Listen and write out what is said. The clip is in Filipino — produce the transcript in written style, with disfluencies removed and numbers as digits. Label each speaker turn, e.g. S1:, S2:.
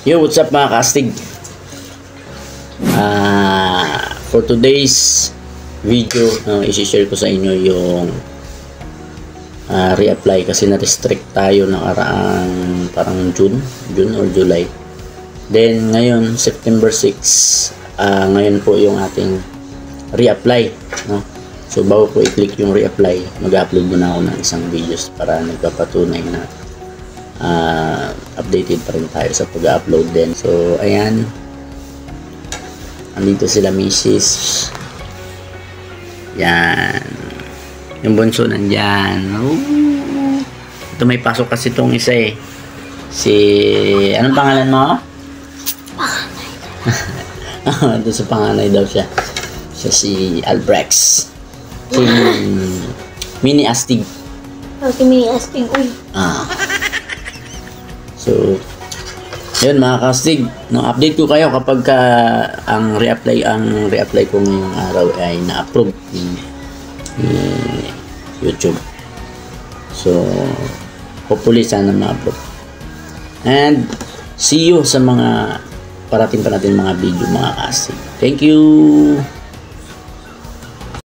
S1: Yo, what's up mga kastig? For today's video, isi-share ko sa inyo yung reapply kasi na-restrict tayo nakaraang parang June or July. Then ngayon, September 6, ngayon po yung ating reapply, no? So bago ko i-click yung reapply, mag-upload muna ako ng isang videos para nagpapatunay na updated pa rin tayo sa pag-upload din. So ayan, andito sila Mrs. Yan, yung bunso nandyan. Ito may pasok kasi itong isa eh. Si, anong pangalan mo? Panganay. Ito sa panganay daw siya. Siya si Albrex. Si Mini Astig.
S2: Si Mini Astig, uy.
S1: So, yun mga kastig, no, update ko kayo kapag ang reapply ko ngayong araw ay na-approve ni YouTube. So, hopefully sana ma-approve. And see you sa mga parating pa natin mga video mga kastig. Thank you!